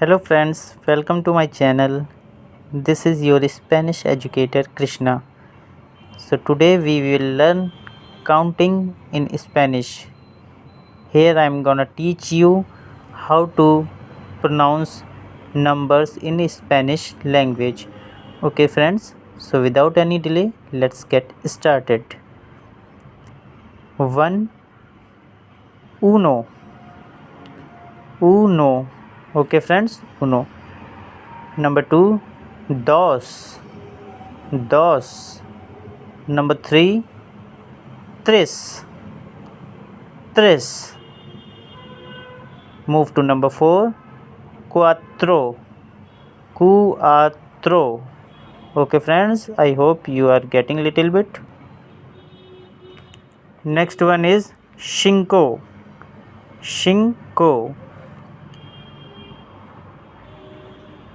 Hello friends, welcome to my channel. This is your Spanish educator Krishna. So today we will learn counting in Spanish. Here I am gonna teach you how to pronounce numbers in Spanish language. Okay friends, so without any delay, let's get started. 1 uno uno. Okay friends, uno. Number 2 dos dos. Number 3 tres tres. Move to number 4 cuatro cuatro. Okay friends, I hope you are getting little bit. Next one is cinco cinco.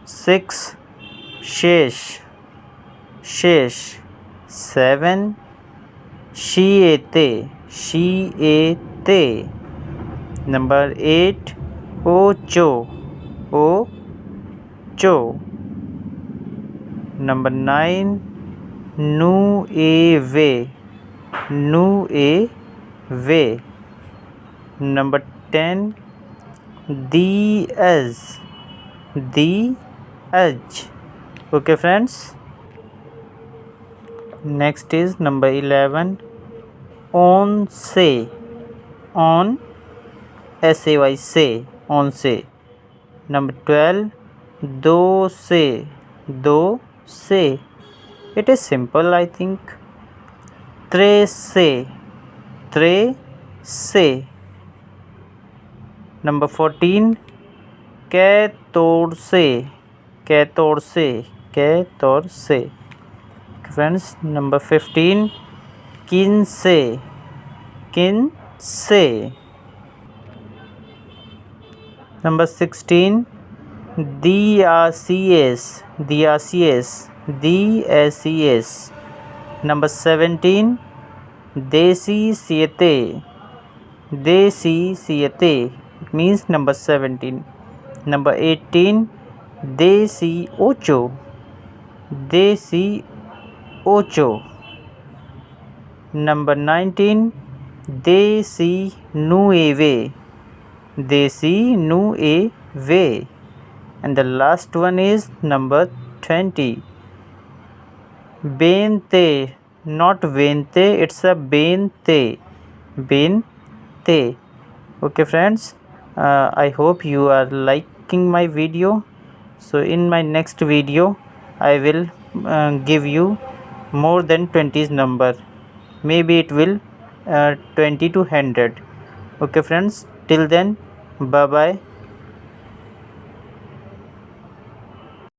6 seis seis. 7 siete siete. Number 8 ocho ocho. Number 9 nueve nueve. Number 10 diez diez. Okay friends. Next is number 11 once on say once. Number 12 doce doce. It is simple, I think. Trece trece. Number 14 catorce catorce catorce. Friends, number 15 quince quince. Number 16 diacies diacies diacies. Number 17 diecisiete diecisiete. It means number 17. Number 18 dieciocho dieciocho. Number 19 diecinueve diecinueve. And the last one is number 20 veinte. Not veinte, it's a veinte veinte. Okay friends, I hope you are liking my video. So in my next video I will give you more than 20's number. Maybe it will 20 to 100. Okay friends, till then, bye bye.